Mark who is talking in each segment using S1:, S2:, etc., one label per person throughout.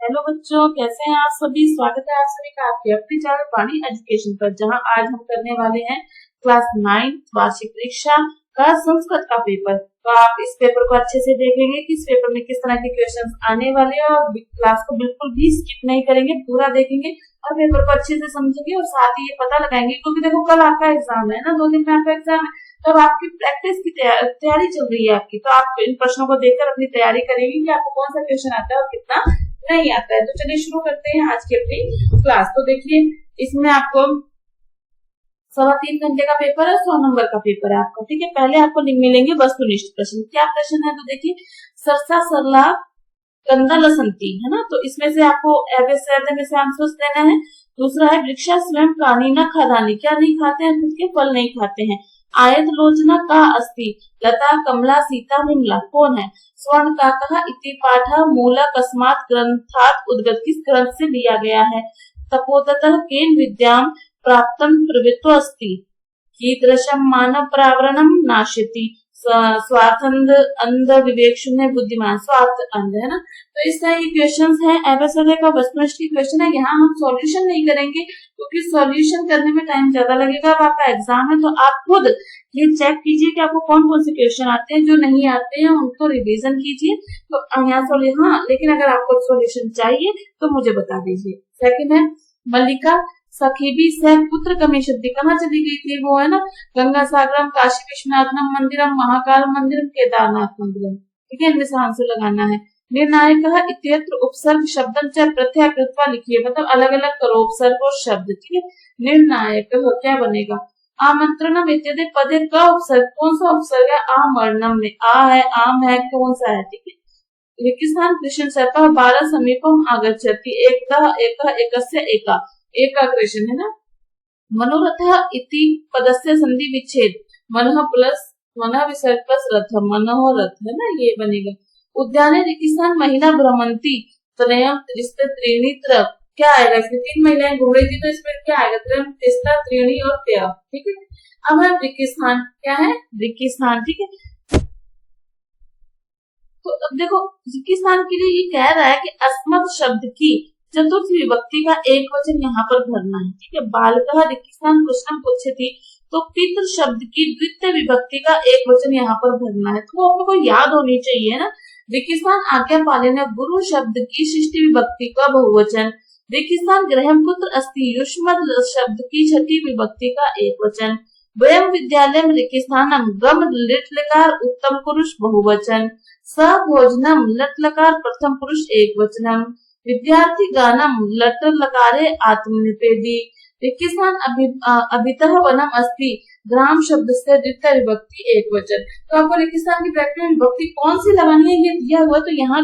S1: Hello बच्चों, कैसे हैं आप सभी। स्वागत है आप सभी का आपके अपने चैनल वाणी एजुकेशन पर, जहां आज हम करने वाले हैं क्लास 9 वार्षिक परीक्षा का संस्कृत का पेपर। तो आप इस पेपर को अच्छे से देखेंगे कि इस पेपर में किस तरह के क्वेश्चंस आने वाले हैं, और क्लास को बिल्कुल भी स्किप नहीं करेंगे, पूरा देखेंगे और पेपर को अच्छे से समझेंगे और साथ ही ये पता लगाएंगे, क्योंकि देखो कल आपका एग्जाम है ना, 2 दिन में आपका एग्जाम है। तो अब आपकी प्रैक्टिस की तैयारी चल रही है आपकी, तो आप इन प्रश्नों को देखकर अपनी तैयारी करेंगे कि आपको कौन सा क्वेश्चन आता है और कितना नहीं आता है। तो चलिए शुरू करते हैं आज की अपनी क्लास। तो देखिए, इसमें आपको 3.25 घंटे का पेपर है, 100 नंबर का पेपर है आपका। ठीक है, पहले आपको मिलेंगे वस्तुनिष्ठ प्रश्न। क्या प्रश्न है, तो देखिए, सरसा सरला कंदा लसंती है ना, तो इसमें से आपको में से आंसर्स देना है। दूसरा है वृक्षा स्वयं प्राणी न खादानी, क्या नहीं खाते हैं, खुद के फल नहीं खाते हैं। आयत लोचना का अस्ति, लता कमला सीता विमला कौन है। स्वर्ण का कहा इति पाठ मूला कस्मात ग्रंथात उद्गत, किस ग्रंथ से लिया गया है। तपोदतः केन विद्याम प्राप्तम प्रवृत्तो अस्ति, कीदृशम मानव प्रावरणम नाशयति, स्वार्थंध अंध विवेक शून्य बुद्धिमान, स्वार्थ अंध है ना। तो इस तरह ये क्वेश्चंस हैं, एबीसीडी का वस्तुनिष्ठ क्वेश्चन है। यहाँ हम सॉल्यूशन नहीं करेंगे क्योंकि सॉल्यूशन करने में टाइम ज्यादा लगेगा। अब आपका एग्जाम है तो आप खुद ये चेक कीजिए कि आपको कौन कौन से क्वेश्चन आते हैं, जो नहीं आते हैं उनको रिवीजन कीजिए। तो यहाँ सॉल्यूशन, हाँ, लेकिन अगर आपको सॉल्यूशन चाहिए तो मुझे बता दीजिए। सेकंड है मल्लिका सखीबी से पुत्र कमेशद्दी कहाँ चली गई थी, वो है ना गंगा सागरम, काशी विश्वनाथनम मंदिरम, महाकाल मंदिरम, केदारनाथ मंदिरम। ठीक है, इनमें से आंसर लगाना है। निर्णायक इत्यत्र उपसर्ग शब्दं च प्रत्यय कृत्वा लिखिए, मतलब अलग अलग करो उपसर्ग और शब्द। ठीक है, निर्णायक क्या बनेगा। आमंत्रणम इत्यादि पदे का उपसर्ग, कौन सा उपसर्ग है, आमर्णम में आ है, आम है, कौन सा है। ठीक है, लिखिस्थान कृष्ण सर्प 12 समीपम आगच्छति, एकः एकः एकस्य एका, एक क्वेश्चन है ना। मनोरथ इति पदस्य संधि विच्छेद, मनः प्लस मनः विसर्ग प्लस रथ, मनोरथ है ना, ये बनेगा। उद्याने रिकिस्थान महिला भ्रमंती त्रयम त्रिस्ते त्रीणि त्र, क्या आएगा इसमें, 3 महिलाएं घूम रही थी, तो इसमें क्या आएगा, त्रयम त्रिस्ता त्रीणि और त्य। ठीक है, अब है रिकिस्थान, क्या है रिकिस्थान। ठीक है, तो अब देखो रिकिस्थान के लिए ये कह रहा है कि अस्मत् शब्द की चतुर्थी विभक्ति का एक वचन यहाँ पर भरना है। ठीक है, बालकः रिकिस्थान कृष्णम पुच्छति, तो पितृ शब्द की द्वितीय विभक्ति का एक वचन यहाँ पर भरना है। तो वो आपको याद होनी चाहिए ना। रिकिस्थान आज्ञा पालन, गुरु शब्द की षष्ठी विभक्ति का बहुवचन। रिकिस्थान गृहम कुत्र अस्ति, युष्मद् शब्द की छठी विभक्ति का एक वचन। वयम विद्यालय में रिकिस्थानम, गम लिट लकार उत्तम पुरुष बहुवचन। स भोजनम लट लकार प्रथम पुरुष एक वचनम। विद्यार्थी गानम लट लकारे आत्मनिपेदी। रिकिस्थान अभितः वनम अस्ति, ग्राम शब्द से द्वितीय विभक्ति एक वचन। तो आपको रिकिस्थान की प्रैक्टिस विभक्ति कौन सी लगानी है ये दिया हुआ, तो यहाँ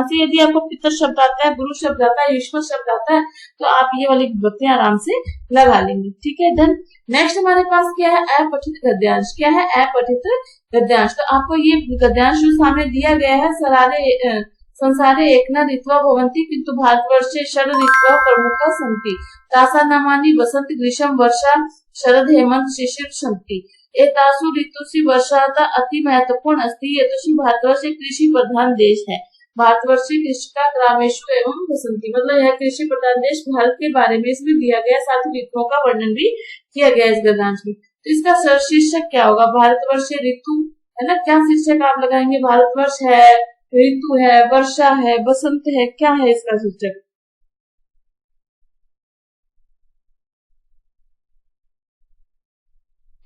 S1: से यदि आपको पितर शब्द आता है, गुरु शब्द आता है, युष्म शब्द आता है, तो आप ये वाली विभक्ति आराम से लगा लेंगे। ठीक है, देन नेक्स्ट हमारे पास क्या है, अपठित गद्यांश। क्या है, अपठित गद्यांश। तो आपको ये गद्यांश जो सामने दिया गया है, सरारे संसारे एक न ऋतवा भवन्ति किंतु भारतवर्षे षड ऋतवा प्रमुखा सन्ति, तासा नामानि वसंत ग्रीष्म वर्षा शरद हेमंत शिशिर सन्ति, एतासु ऋतुषु वर्षाता अति महत्वपूर्ण अस्ति, यतोहि भारतवर्ष एक कृषि प्रधान देश है। भारतवर्षे कृषिका ग्रामेषु एवं वसंती, मतलब यह कृषि प्रधान देश भारत के बारे में इसमें दिया गया, साथ ही ऋतुओं का वर्णन भी किया गया इस गद्यांश में। तो इसका शीर्षक क्या होगा, भारतवर्षे ऋतु है ना, क्या शीर्षक आप लगाएंगे, भारतवर्ष है, ऋतु है, वर्षा है, बसंत है, क्या है इसका शीर्षक।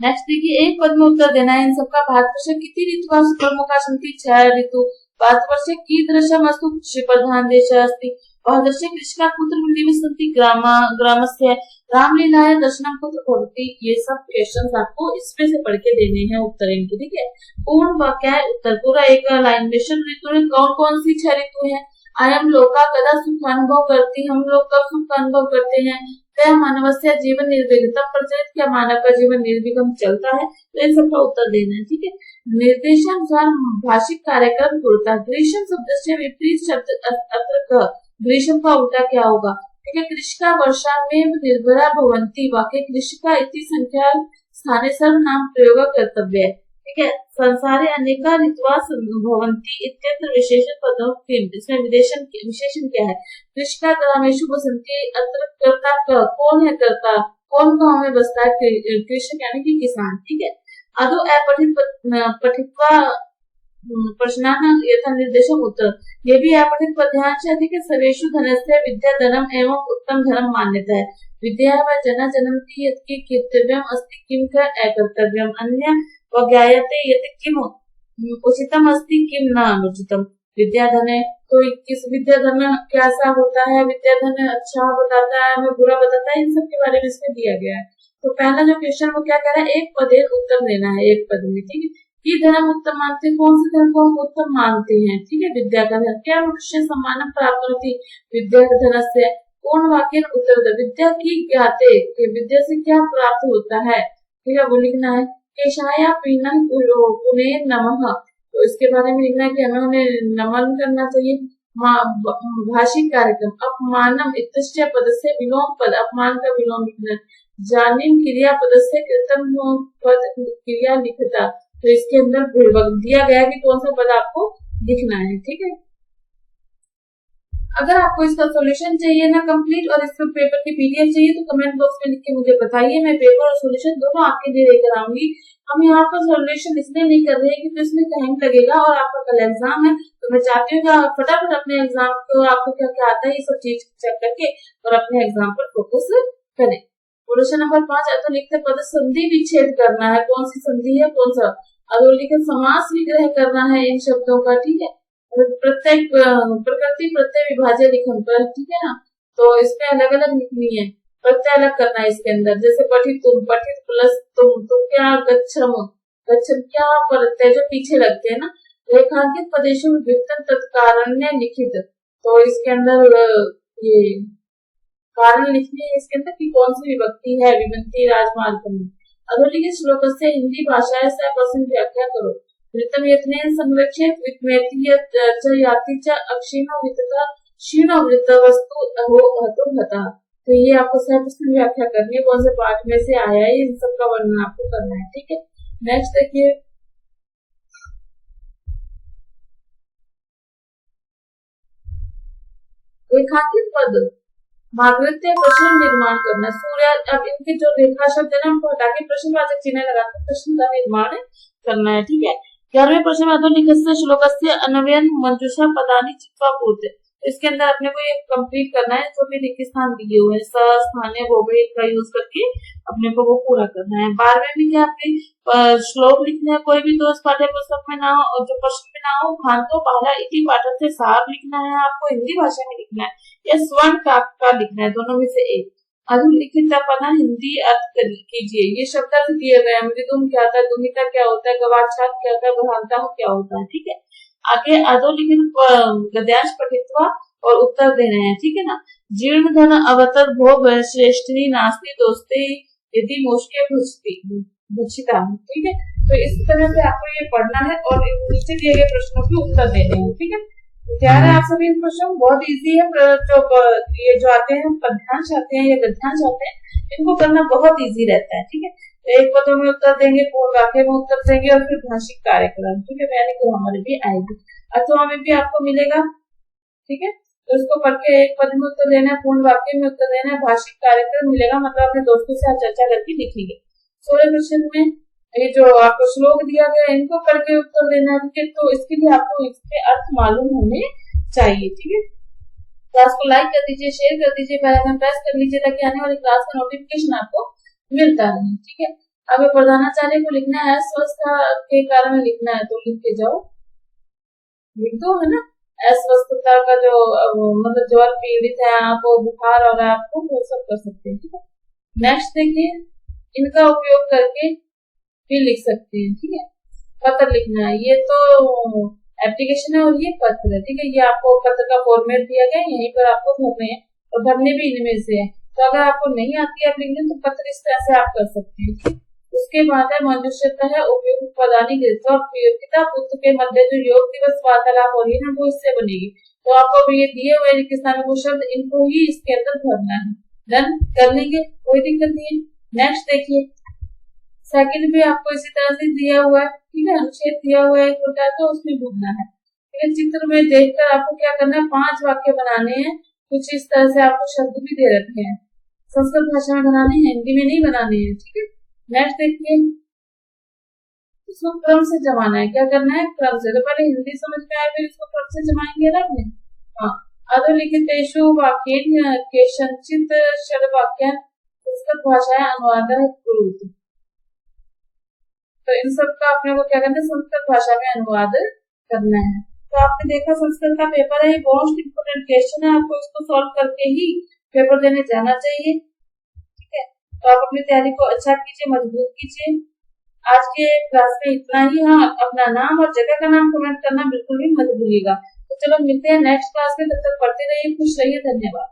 S1: नेक्स्ट देखिए, एक पद में उत्तर देना है इन सबका। भारतवर्ष कितनी ऋतु प्रमुख सन्ति, 6 ऋतु। भारतवर्ष कीदृशम अस्तु कृषि प्रधान देश अस्ति, भारतवर्षे कृषिका कुत्र मिलिव सन्ति, ग्रामस्य रामलीलाय दर्शनम कुत्र भवति। ये सब क्वेश्चंस आपको इसमें से पढ़ के देने हैं उत्तर इनके। ठीक है, पूर्ण वाक्य है उत्तर पूरा एक लाइन में। षड ऋतु में कौन कौन सी 6 ऋतु है। अयम लोका कदा सुख अनुभव करती, हम लोग कब सुख अनुभव करते हैं। क्या मानवस्य जीवन निर्विघ्न प्रचलित, क्या मानव का जीवन निर्विघ्न चलता है। तो इन सबका उत्तर देना है। ठीक है, निर्देशानुसार भाषिक कार्यक्रम पूर्णता। ग्रीष्म शब्द से विपरीत शब्द अत्र, ग्रीष्म का उल्टा क्या होगा। ठीक है, कृषिका वर्षा में निर्भरा भवंती, वाक्य कृषिका इति संख्या स्थाने सर्वनाम प्रयोग कर्तव्य है। ठीक है। संसारे अनेका ऋतवा भवन्ति इत्यत्र विशेषण पदों किम, इसमें विशेषण क्या है? कृष्णा ग्रामेषु बसंती, अत्र कर्ता कौन है? कर्ता कौन गाँव में बसता है? कृषक यानी कि किसान, ठीक है। अदो अपठित पठित्वा प्रश्नान यथा निर्देशम उत्तर, ये भी अपठित पद्यांश है, ठीक है। सर्वेषु धनस्य विद्या धनम एवं उत्तम धर्म मान्यता है। विद्या व जना जनन्ति यत्कि कर्तव्यम अस्ति किम का अकर्तव्यम, अन्य वज्ञायते यत् किम उचितम अस्ति किम न अनुचितम। विद्या धन है तो किस विद्या धन कैसा होता है? विद्या धन अच्छा बताता है, हमें बुरा बताता है, इन सब के बारे में इसमें दिया गया है। तो पहला जो क्वेश्चन वो क्या कह रहा है? एक पद उत्तर देना है, एक पद में, ठीक है। कि धर्म उत्तम मानते हैं, कौन से धर्म को हम उत्तम मानते हैं? ठीक है। विद्या का धर्म क्या? मनुष्य सम्मान प्राप्त होती विद्या के धन से। पूर्ण वाक्य उत्तर दे, विद्या की ज्ञाते, विद्या से क्या प्राप्त होता है? ठीक है, वो लिखना है। केशाया पीनम पुणे नमः, तो इसके बारे में लिखना है कि हमें उन्हें नमन करना चाहिए। भाषिक कार्यक्रम अपमानम इत्यस्य पद से विलोम पद, अपमान का विलोम लिखना है। जानिम क्रिया पद से कृतम पद क्रिया लिखता, तो इसके अंदर दिया गया है कि कौन सा पद आपको लिखना है, ठीक है। अगर आपको इसका सॉल्यूशन चाहिए ना कंप्लीट और इसके पेपर की पीडीएफ चाहिए तो कमेंट बॉक्स में लिख के मुझे बताइए, मैं पेपर और सॉल्यूशन दोनों आपके लिए लेकर आऊंगी। हम यहाँ पर सॉल्यूशन इसलिए नहीं कर रहे हैं क्योंकि इसमें टाइम लगेगा और आपका कल एग्जाम है, तो मैं चाहती हूँ कि आप फटाफट अपने एग्जाम को, आपको क्या क्या आता है ये सब चीज चेक करके और अपने एग्जाम पर फोकस करें। सॉल्यूशन नंबर 5 है तो लिखते पद संधि विच्छेद करना है, कौन सी संधि है, कौन सा? अगर लिखे समास विग्रह करना है इन शब्दों का, ठीक है। प्रत्येक प्रकृति प्रत्यय विभाज्य लिखन पर, ठीक है ना, तो इसमें अलग अलग लिखनी है, प्रत्यय अलग करना है इसके अंदर। जैसे पठित तुम, पठित प्लस तुम क्या गच्छम, गच्छम क्या प्रत्यय जो पीछे लगते हैं ना। रेखांकित प्रदेशों में वित्तन तत्कारण्य लिखित, तो इसके अंदर ये कारण लिखनी है इसके अंदर कि कौन सी विभक्ति है, विभक्ति राजमार्ग में। अधोलिखित श्लोक से हिंदी भाषा से पसंद व्याख्या करो। वृत्तम यत्ने संरक्षित वित्मेति च याति च अक्षीणो वित्तता क्षीणो वृत्त वस्तु अहो हतो हता, तो ये आपको सही व्याख्या करनी है, कौन से पाठ में से आया है, इन सब का वर्णन आपको करना है, ठीक है। नेक्स्ट देखिए, रेखांकित पद भागवतीय प्रश्न निर्माण करना। सूर्य, अब इनके जो रेखा शब्द है ना उनको हटा के प्रश्नवाचक चिन्ह लगाकर प्रश्न का निर्माण करना है, ठीक है। 11वें प्रश्न में अधोलिखित श्लोकस्य अन्वयन मंजूषा पदानि चित्वा पूर्ते, इसके अंदर अपने को ये कंप्लीट करना है जो भी रिक्त स्थान दिए हुए हैं, स स्थानीय बहुवचन का यूज करके अपने को वो पूरा करना है। 12वें में क्या आपके श्लोक लिखना है, कोई भी दोस्त पाठ्य पुस्तक में ना हो और जो प्रश्न में ना हो, भांतो पहला इति पाठक से सार लिखना है, आपको हिंदी भाषा में लिखना है या स्वर्ण का लिखना है, दोनों में से एक। अधोलिखित पद हिंदी अर्थ कीजिए, ये शब्द अर्थ दिए गए हैं, मृदुम क्या होता है, दुहिता क्या होता है, गवाक्षात क्या होता है, बढ़ाता क्या होता है, ठीक है। आगे अधोलिखित गद्यांश पठित्वा और उत्तर देने हैं, ठीक है ना। जीर्ण धन अवतर भोग श्रेष्ठी नास्ती दोस्ती यदि मोष्के भुक्षिता, ठीक है। तो इस तरह से आपको ये पढ़ना है और नीचे दिए गए प्रश्नों के उत्तर देने हैं, ठीक है। तैयार है आप सभी? इन प्रश्नों बहुत इजी है, जो ये जो आते हैं पद्यांश आते हैं या गद्यांश आते हैं, इनको करना बहुत इजी रहता है, ठीक है। एक पदों में उत्तर देंगे, पूर्ण वाक्य में उत्तर देंगे और फिर भाषिक कार्यक्रम, ठीक है, यानी कि हमारे भी आएगी। अथवा में भी आपको मिलेगा, ठीक है। तो इसको पढ़ के एक पद में उत्तर देना है, पूर्ण वाक्य में उत्तर देना है, भाषिक कार्यक्रम मिलेगा, मतलब अपने दोस्तों से आप चर्चा करके लिखेंगे। 16 क्वेश्चन में ये जो आपको श्लोक दिया गया है इनको करके उत्तर देना है, तो इसके लिए आपको इसके अर्थ मालूम होने चाहिए, ठीक है। क्लास को लाइक कर दीजिए, शेयर कर दीजिए, बेल आइकन प्रेस कर लीजिए ताकि आने वाली क्लास का नोटिफिकेशन आपको मिलता रहे, ठीक है। अब प्रधानाचार्य को लिखना है, अस्वस्थता के कारण लिखना है तो लिख के जाओ, लिख दो, है ना। अस्वस्थता का जो मतलब ज्वर पीड़ित है आप, बुखार और आपको वो सब कर सकते हैं, ठीक है। नेक्स्ट देखिए, इनका उपयोग करके भी लिख सकते हैं, ठीक है। पत्र लिखना है, ये तो एप्लीकेशन है और ये पत्र है, ठीक है। ये आपको पत्र का फॉर्मेट दिया गया है, यहीं पर आपको भरने हैं और भरने भी इनमें से है, तो अगर आपको नहीं आती है लिखने तो पत्र इस तरह से आप कर सकते हैं। उसके बाद है मंजूषता है उपयुक्त पदानी तो पिता पुत्र के मध्य जो योग दिवस वार्तालाप हो रही है ना वो इससे बनेगी, तो आपको ये दिए हुए रिक्तस्थानों को शब्द इनको ही इसके अंदर भरना है, डन कर लेंगे, कोई दिक्कत नहीं है। नेक्स्ट देखिए, सेकंड भी आपको इसी तरह से दिया हुआ है, ठीक है, अनुच्छेद दिया हुआ एक होता है तो उसमें ढूंढना है। ठीक है, चित्र में देखकर आपको क्या करना है, 5 वाक्य बनाने हैं। कुछ इस तरह से आपको शब्द भी दे रखे हैं, संस्कृत भाषा में बनाने हैं, हिंदी में नहीं बनाने हैं। ठीक है, नेक्स्ट देखिए, इसको क्रम से जमाना है। क्या करना है, क्रम से। तो पहले हिंदी समझ में आए, फिर इसको क्रम से जमाएंगे ना अपने। हाँ, अधोलिखितेषु वाक्येन केषाञ्चित् षड्वाक्यान् संस्कृत भाषायां अनुवादः कुरुतु। तो इन सब का अपने को क्या करना है, संस्कृत भाषा में अनुवाद करना है। तो आपने देखा संस्कृत का पेपर है, ये मोस्ट इम्पोर्टेंट क्वेश्चन है, आपको इसको सॉल्व करके ही पेपर देने जाना चाहिए। ठीक है, तो आप अपनी तैयारी को अच्छा कीजिए, मजबूत कीजिए। आज के क्लास में इतना ही। हाँ, अपना नाम और जगह का नाम कमेंट करना बिल्कुल भी मत भूलिएगा। तो चलो मिलते हैं नेक्स्ट क्लास में, तब तक पढ़ते रहिए, खुश रहिए, धन्यवाद।